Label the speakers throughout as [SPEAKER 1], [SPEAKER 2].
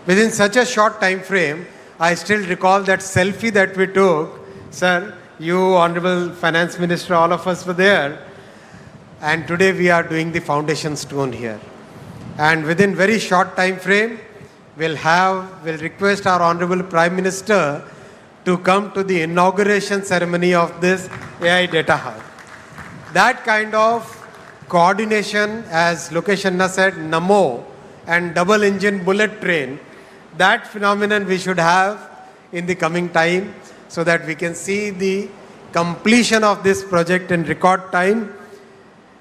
[SPEAKER 1] within such a short time frame, I still recall that selfie that we took. Sir, you, Honorable Finance Minister, all of us were there. And today we are doing the foundation stone here. And within very short time frame, we'll request our Honorable Prime Minister to come to the inauguration ceremony of this AI Data Hub. That kind of coordination, as Lokesh Anna said, Namo and double engine bullet train, that phenomenon we should have in the coming time so that we can see the completion of this project in record time.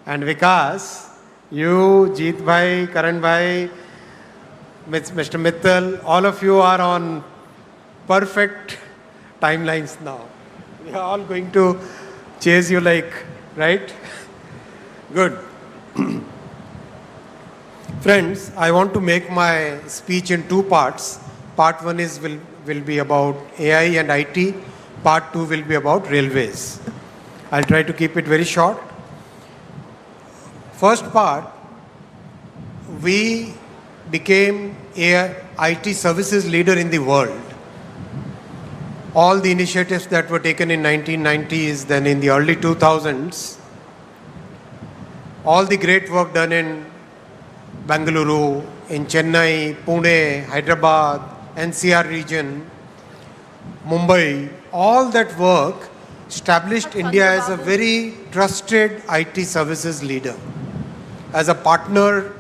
[SPEAKER 1] And Vikas, you, Jeet Bhai, Karan Bhai, Mr. Mittal, all of you are on perfect timelines now. We are all going to chase you like, right? Good. Friends, I want to make my speech in two parts. Part one will be about AI and IT. Part two will be about railways. I'll try to keep it very short. First part, we became a IT services leader in the world. All the initiatives that were taken in 1990s, then in the early 2000s, all the great work done in Bengaluru, in Chennai, Pune, Hyderabad, NCR region, Mumbai, all that work established India as a very trusted IT services leader, as a partner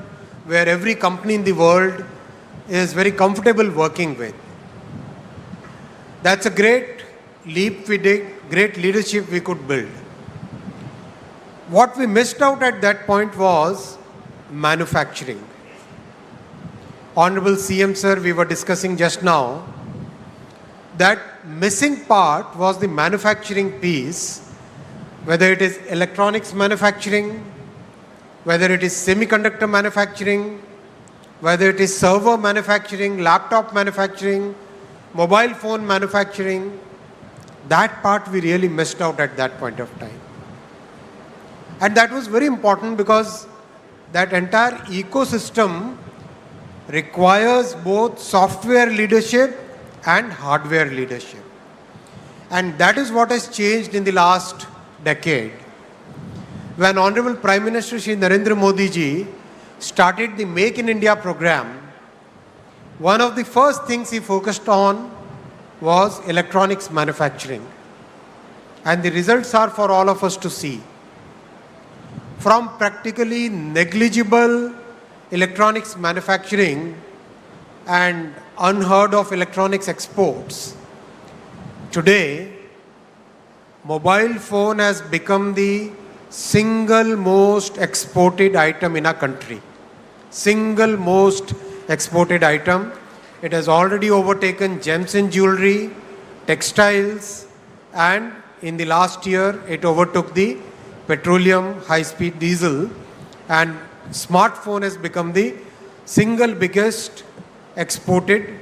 [SPEAKER 1] where every company in the world is very comfortable working with. That's a great leap we did, great leadership we could build. What we missed out at that point was manufacturing. Honorable CM Sir, we were discussing just now, that missing part was the manufacturing piece, whether it is electronics manufacturing, whether it is semiconductor manufacturing, whether it is server manufacturing, laptop manufacturing, mobile phone manufacturing. That part we really missed out at that point of time. And that was very important because that entire ecosystem requires both software leadership and hardware leadership. And that is what has changed in the last decade. When Honorable Prime Minister Shri Narendra Modi ji started the Make in India program, one of the first things he focused on was electronics manufacturing. And the results are for all of us to see. From practically negligible electronics manufacturing and unheard of electronics exports, today, mobile phone has become the single most exported item in our country. Single most exported item. It has already overtaken gems and jewelry, textiles, and in the last year, it overtook the petroleum, high-speed diesel, and smartphone has become the single biggest exported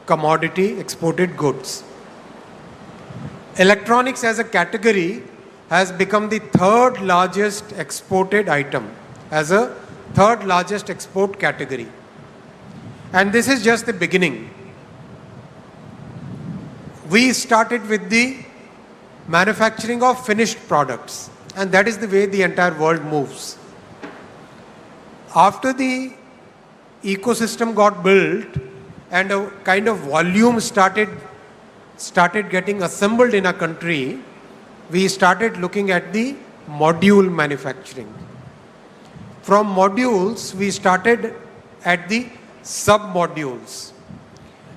[SPEAKER 1] commodity, exported goods. Electronics as a category has become the third largest exported item, as a third largest export category. And this is just the beginning. We started with the manufacturing of finished products, and that is the way the entire world moves. After the ecosystem got built and a kind of volume started getting assembled in a country, we started looking at the module manufacturing. From modules, we started at the sub-modules.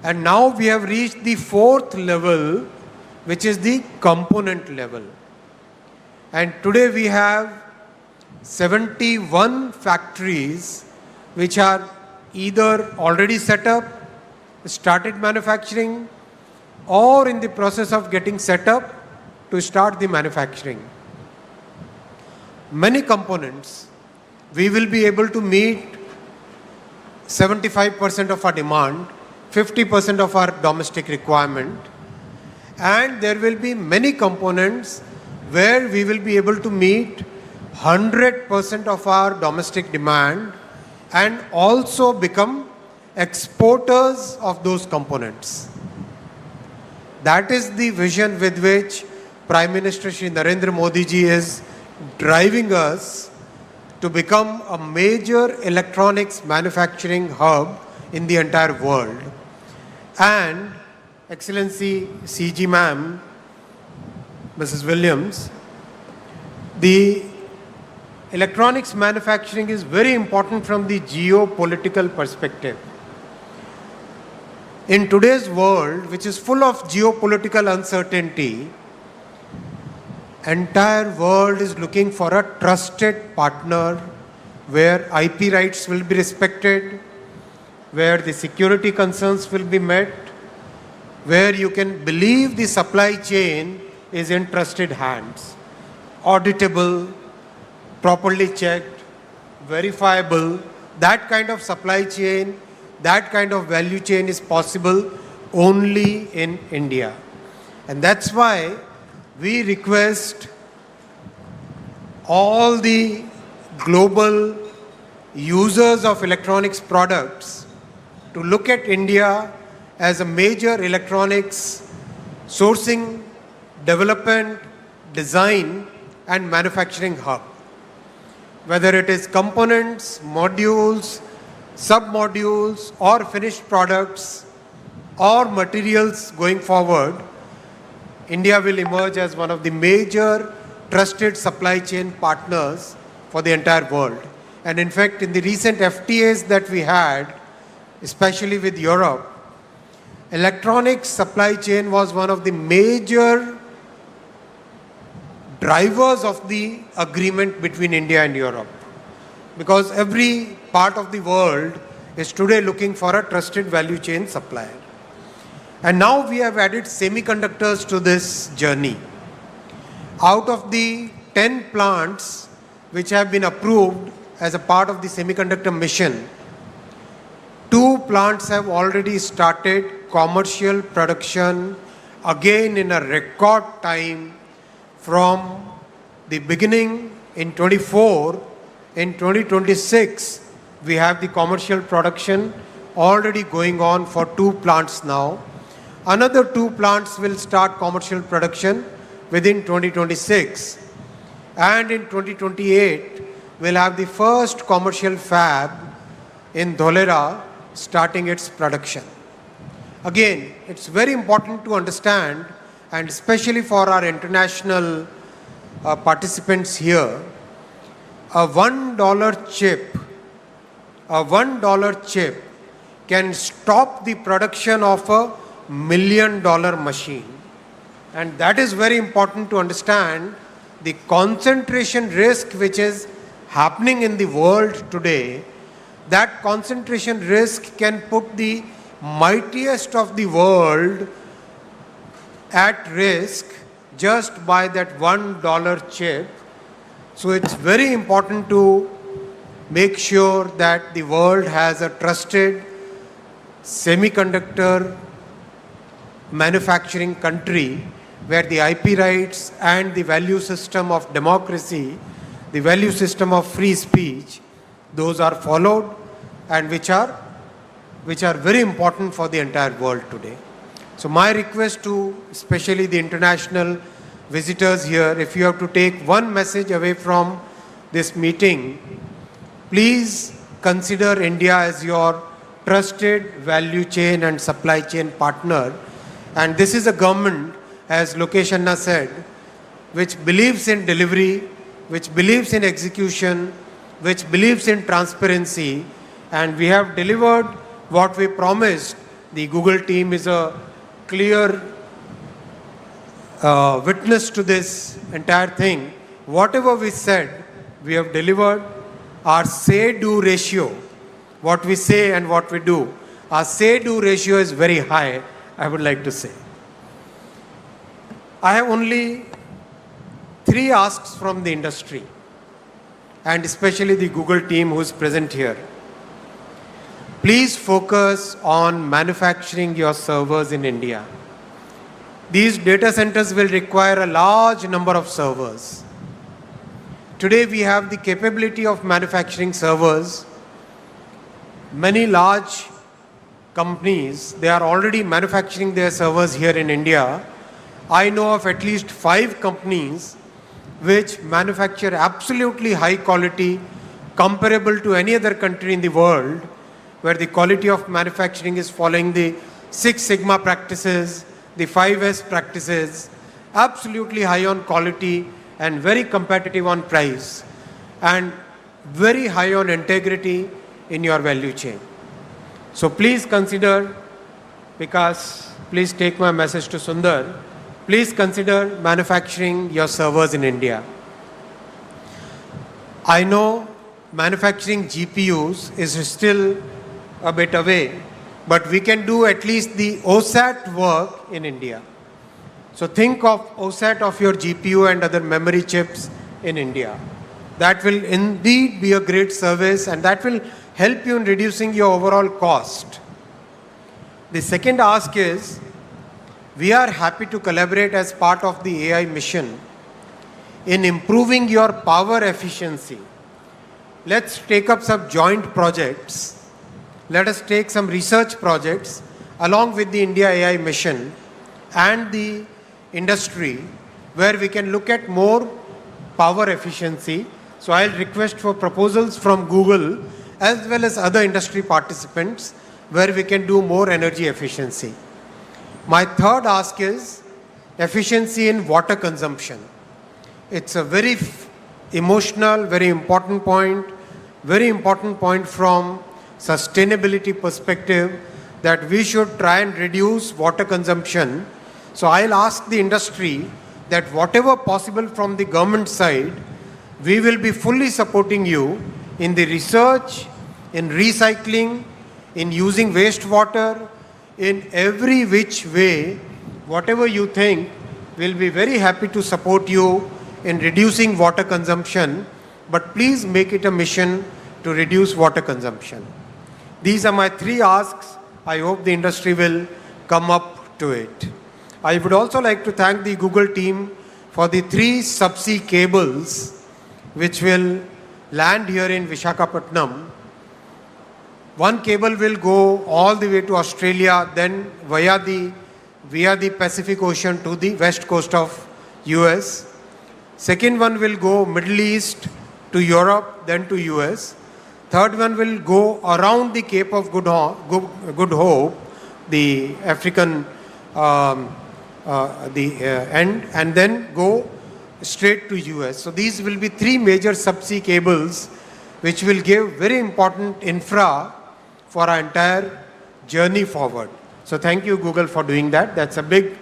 [SPEAKER 1] And now we have reached the fourth level, which is the component level. And today we have 71 factories which are either already set up, started manufacturing, or in the process of getting set up to start the manufacturing. Many components, we will be able to meet 75% of our demand, 50% of our domestic requirement, and there will be many components where we will be able to meet 100% of our domestic demand and also become exporters of those components. That is the vision with which Prime Minister Shri Narendra Modi ji is driving us to become a major electronics manufacturing hub in the entire world. And Excellency CG Ma'am, Mrs. Williams, the electronics manufacturing is very important from the geopolitical perspective. In today's world, which is full of geopolitical uncertainty, entire world is looking for a trusted partner where IP rights will be respected, where the security concerns will be met, where you can believe the supply chain is in trusted hands, auditable, properly checked, verifiable. That kind of supply chain, that kind of value chain is possible only in India. And that's why we request all the global users of electronics products to look at India as a major electronics sourcing, development, design and manufacturing hub. Whether it is components, modules, sub-modules or finished products or materials going forward, India will emerge as one of the major trusted supply chain partners for the entire world. And in fact, in the recent FTAs that we had, especially with Europe, electronics supply chain was one of the major drivers of the agreement between India and Europe. Because every part of the world is today looking for a trusted value chain supplier. And now we have added semiconductors to this journey. Out of the 10 plants which have been approved as a part of the semiconductor mission, 2 plants have already started commercial production again in a record time from the beginning in 24. In 2026, we have the commercial production already going on for 2 plants now. Another 2 plants will start commercial production within 2026. And in 2028, we'll have the first commercial fab in Dholera starting its production. Again, it's very important to understand, and especially for our international participants here, a $1 chip can stop the production of a $1 million machine. And that is very important to understand the concentration risk which is happening in the world today. That concentration risk can put the mightiest of the world at risk just by that $1 chip. So it's very important to make sure that the world has a trusted semiconductor manufacturing country where the IP rights and the value system of democracy, the value system of free speech, those are followed and which are very important for the entire world today. So my request to especially the international visitors here, if you have to take one message away from this meeting, please consider India as your trusted value chain and supply chain partner. And this is a government, as Lokesh Anna said, which believes in delivery, which believes in execution, which believes in transparency, and we have delivered what we promised. The Google team is a clear witness to this entire thing. Whatever we said, we have delivered. Our say-do ratio, what we say and what we do, our say-do ratio is very high, I would like to say. I have only 3 asks from the industry, and especially the Google team who is present here. Please focus on manufacturing your servers in India. These data centers will require a large number of servers. Today we have the capability of manufacturing servers. Many large companies, they are already manufacturing their servers here in India. I know of at least 5 companies which manufacture absolutely high quality, comparable to any other country in the world, where the quality of manufacturing is following the 6 Sigma practices, the 5S practices, absolutely high on quality and very competitive on price, and very high on integrity in your value chain. So please consider, please take my message to Sundar, please consider manufacturing your servers in India. I know manufacturing GPUs is still a bit away, but we can do at least the OSAT work in India. So think of OSAT of your GPU and other memory chips in India. That will indeed be a great service, and that will help you in reducing your overall cost. The second ask is, we are happy to collaborate as part of the AI mission in improving your power efficiency. Let's take up some joint projects. Let us take some research projects along with the India AI mission and the industry, where we can look at more power efficiency. So I'll request for proposals from Google as well as other industry participants where we can do more energy efficiency. My third ask is efficiency in water consumption. It's a very emotional, very important point from sustainability perspective, that we should try and reduce water consumption. So I'll ask the industry that whatever possible from the government side, we will be fully supporting you in the research, in recycling, in using wastewater, in every which way, whatever you think, we'll be very happy to support you in reducing water consumption, but please make it a mission to reduce water consumption. These are my 3 asks. I hope the industry will come up to it. I would also like to thank the Google team for the 3 subsea cables which will land here in Visakhapatnam. One cable will go all the way to Australia, then via the Pacific Ocean to the west coast of US. Second one will go Middle East to Europe, then to US. Third one will go around the Cape of Good Hope, the African end, and then go straight to US. So these will be 3 major subsea cables which will give very important infra for our entire journey forward. So thank you, Google, for doing that. That's a big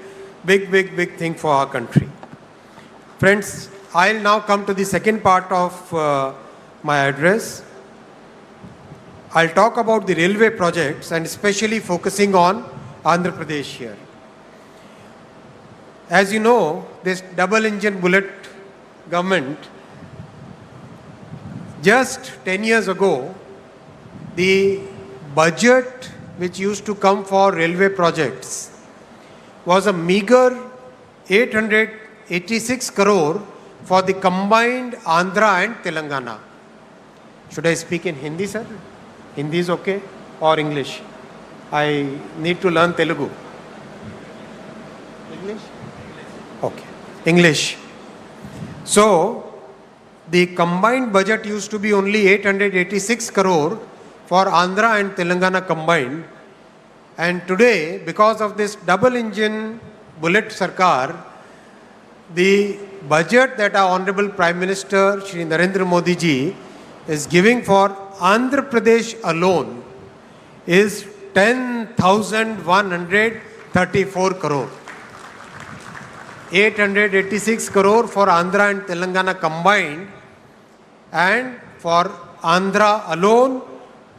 [SPEAKER 1] thing for our country. Friends, I'll now come to the second part of my address. I'll talk about the railway projects and especially focusing on Andhra Pradesh here. As you know, this double-engine bullet government, just 10 years ago, the budget which used to come for railway projects was a meager 886 crore for the combined Andhra and Telangana. Should I speak in Hindi, sir? Hindi is okay, or English? I need to learn Telugu. English? Okay, English. So, the combined budget used to be only 886 crore for Andhra and Telangana combined. And today, because of this double-engine bullet Sarkar, the budget that our Honorable Prime Minister Shri Narendra Modi ji is giving for Andhra Pradesh alone is 10,134 crore. 886 crore for Andhra and Telangana combined, and for Andhra alone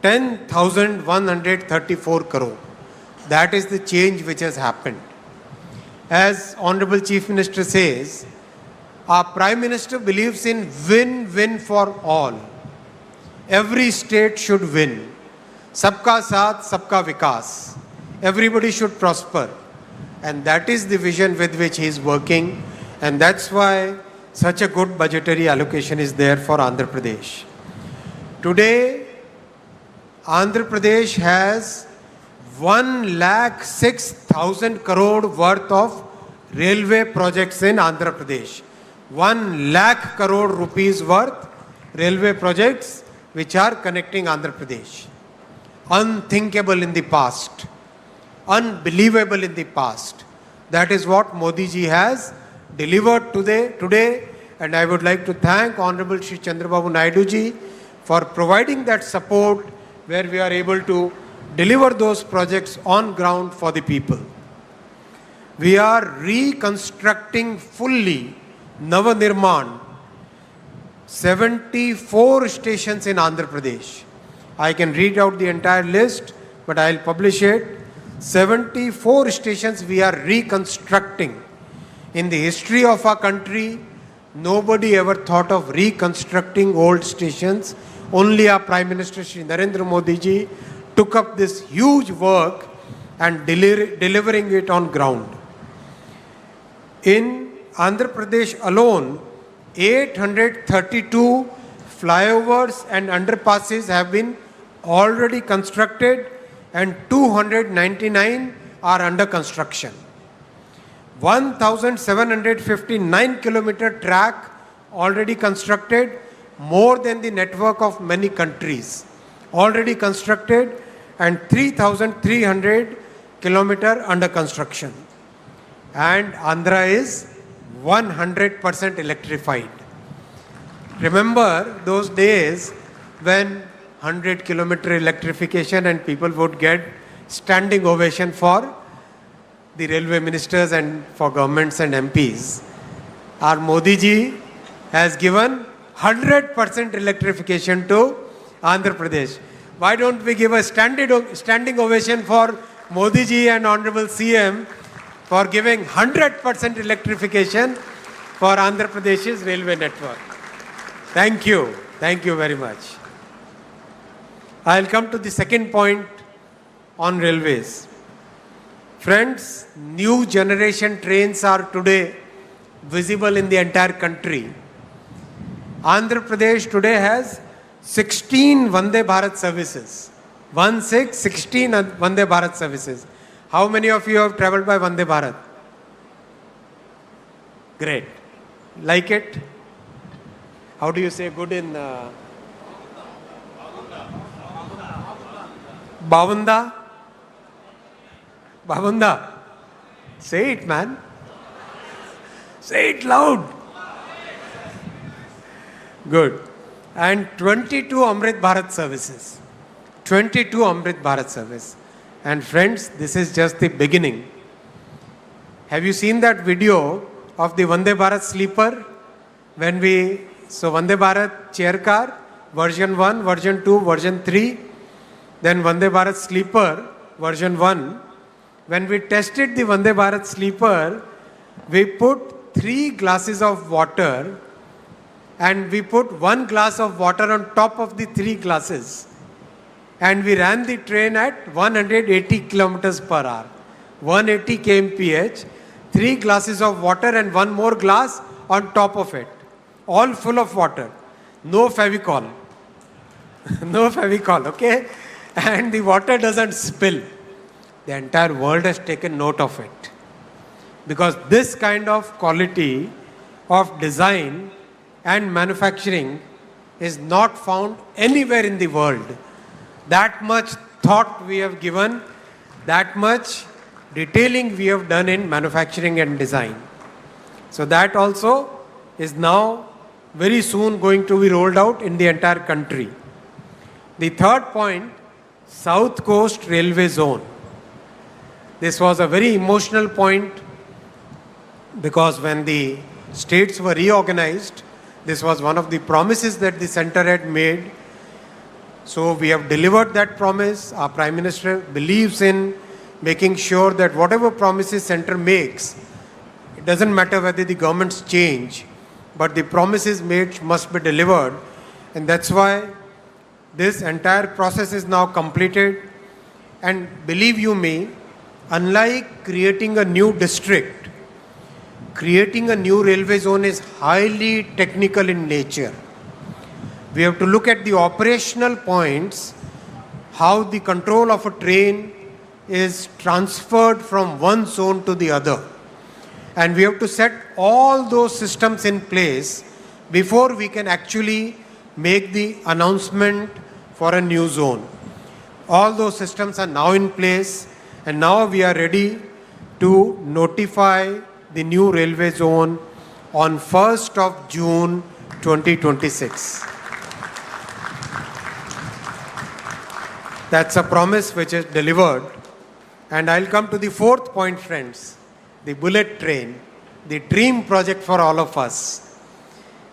[SPEAKER 1] 10,134 crore. That is the change which has happened. As Honorable Chief Minister says, our Prime Minister believes in win-win for all. Every state should win. Sabka saath, sabka vikas. Everybody should prosper. And that is the vision with which he is working. And that's why such a good budgetary allocation is there for Andhra Pradesh. Today, Andhra Pradesh has 1,06,000 crore worth of railway projects in Andhra Pradesh. 1 lakh crore rupees worth railway projects which are connecting Andhra Pradesh. Unthinkable in the past. Unbelievable in the past. That is what Modi ji has delivered today, and I would like to thank Honorable Shri Chandrababu Naidu ji for providing that support where we are able to deliver those projects on ground for the people. We are reconstructing fully Navanirman 74 stations in Andhra Pradesh. I can read out the entire list, but I'll publish it. 74 stations we are reconstructing. In the history of our country, nobody ever thought of reconstructing old stations. Only our Prime Minister Shri Narendra Modi ji took up this huge work and delivering it on ground. In Andhra Pradesh alone, 832 flyovers and underpasses have been already constructed and 299 are under construction. 1,759 kilometer track already constructed, more than the network of many countries already constructed, and 3,300 kilometer under construction. And Andhra is 100% electrified. Remember those days when 100 kilometer electrification and people would get standing ovation for the railway ministers and for governments and MPs. Our Modi ji has given 100% electrification to Andhra Pradesh. Why don't we give a standing ovation for Modi ji and Honorable CM for giving 100% electrification for Andhra Pradesh's railway network. Thank you. Thank you very much. I'll come to the second point on railways. Friends, new generation trains are today visible in the entire country. Andhra Pradesh today has 16 Vande Bharat services. 16 Vande Bharat services. How many of you have traveled by Vande Bharat? Great. Like it? How do you say good in Bavunda? Bavunda. Say it, man. Say it loud. Good. And 22 Amrit Bharat services. 22 Amrit Bharat service. And friends, this is just the beginning. Have you seen that video of the Vande Bharat sleeper? So Vande Bharat chair car, version 1, version 2, version 3. Then Vande Bharat sleeper, version 1. When we tested the Vande Bharat sleeper, we put 3 glasses of water and we put 1 glass of water on top of the 3 glasses. And we ran the train at 180 kilometers per hour. 180 kmph, 3 glasses of water and 1 more glass on top of it. All full of water. No Fevicol. No Fevicol, okay? And the water doesn't spill. The entire world has taken note of it. Because this kind of quality of design and manufacturing is not found anywhere in the world. That much thought we have given, that much detailing we have done in manufacturing and design. So that also is now very soon going to be rolled out in the entire country. The third point, South Coast Railway Zone. This was a very emotional point because when the states were reorganized, this was one of the promises that the center had made. So we have delivered that promise. Our Prime Minister believes in making sure that whatever promises center makes, it doesn't matter whether the governments change, but the promises made must be delivered. And that's why this entire process is now completed. And believe you me, unlike creating a new district, creating a new railway zone is highly technical in nature. We have to look at the operational points, how the control of a train, is transferred from one zone to the other. And we have to set all those systems in place before we can actually make the announcement for a new zone. All those systems are now in place, and now we are ready to notify the new railway zone on 1st of June 2026. That's a promise which is delivered. And I'll come to the fourth point, friends, the bullet train, the dream project for all of us.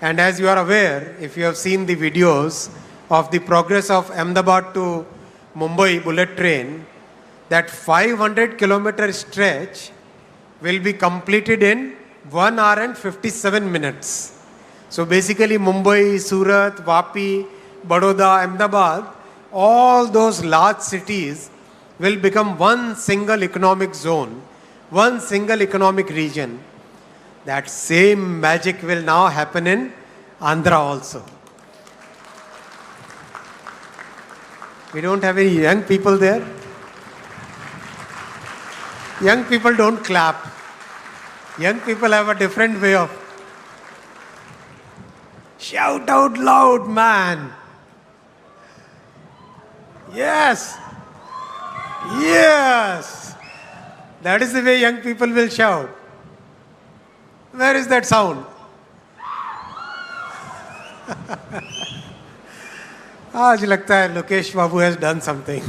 [SPEAKER 1] And as you are aware, if you have seen the videos of the progress of Ahmedabad to Mumbai bullet train, that 500-kilometer stretch will be completed in 1 hour and 57 minutes. So basically Mumbai, Surat, Vapi, Baroda, Ahmedabad, all those large cities will become one single economic zone, one single economic region. That same magic will now happen in Andhra also. We don't have any young people there. Young people don't clap. Young people have a different way of shout out loud, man. Yes. Yes. That is the way young people will shout. Where is that sound? आज लगता है लोकेश बाबू has done something.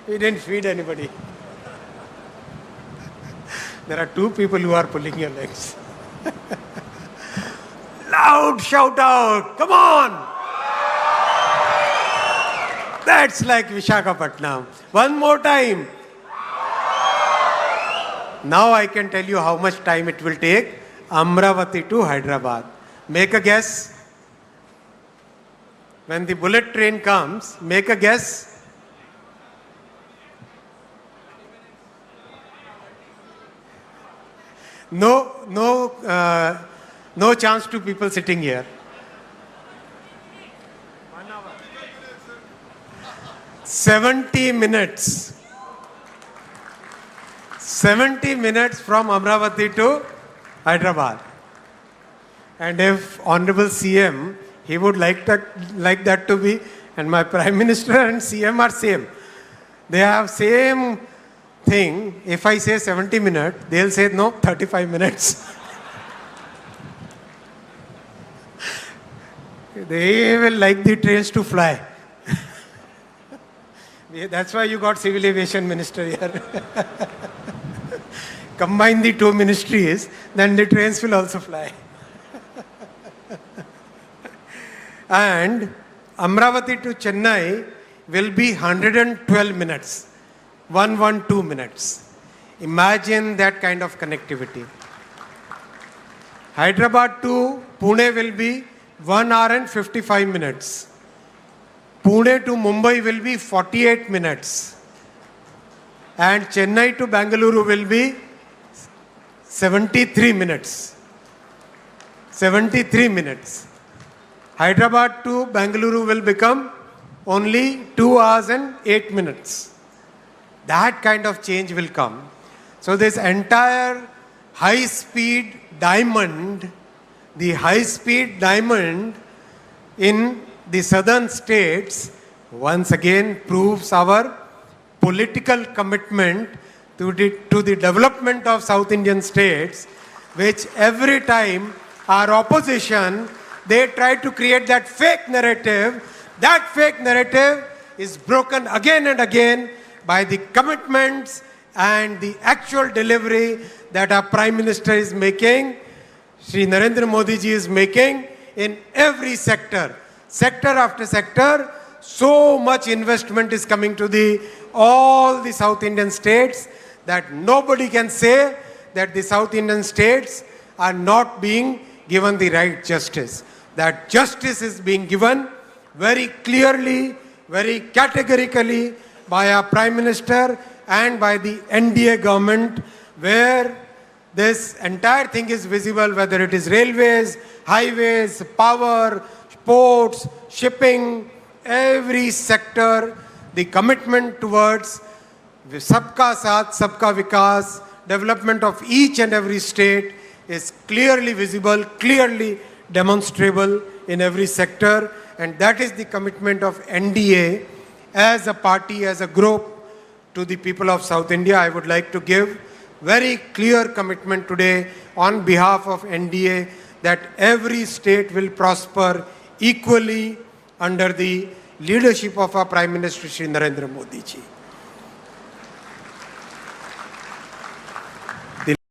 [SPEAKER 1] He didn't feed anybody. There are two people who are pulling your legs. Loud shout out. Come on. That's like Visakhapatnam. One more time. Now I can tell you how much time it will take. Amravati to Hyderabad. Make a guess. When the bullet train comes, make a guess. No chance to people sitting here. 70 minutes. 70 minutes from Amravati to Hyderabad. And if Honorable CM, he would like that to be, and my Prime Minister and CM are same. They have same thing. If I say 70 minutes, they'll say no, 35 minutes. They will like the trains to fly. That's why you got Civil Aviation Minister here. Combine the two ministries, then the trains will also fly. And Amravati to Chennai will be 112 minutes. 112 minutes. Imagine that kind of connectivity. Hyderabad to Pune will be 1 hour and 55 minutes. Pune to Mumbai will be 48 minutes. And Chennai to Bangalore will be 73 minutes. 73 minutes. Hyderabad to Bangalore will become only 2 hours and 8 minutes. That kind of change will come. So this entire high-speed diamond, the high-speed diamond in the southern states once again proves our political commitment to the development of South Indian states, which every time our opposition, they try to create that fake narrative. That fake narrative is broken again and again by the commitments and the actual delivery that our Prime Minister is making, Shri Narendra Modi ji is making in every sector. Sector after sector, so much investment is coming to all the South Indian states that nobody can say that the South Indian states are not being given the right justice. That justice is being given very clearly, very categorically by our Prime Minister and by the NDA government, where this entire thing is visible, whether it is railways, highways, power, ports, shipping, every sector, the commitment towards Sabka Saath, Sabka Vikas, development of each and every state is clearly visible, clearly demonstrable in every sector, and that is the commitment of NDA as a party, as a group to the people of South India. I would like to give very clear commitment today on behalf of NDA that every state will prosper equally under the leadership of our Prime Minister Shri Narendra Modi ji.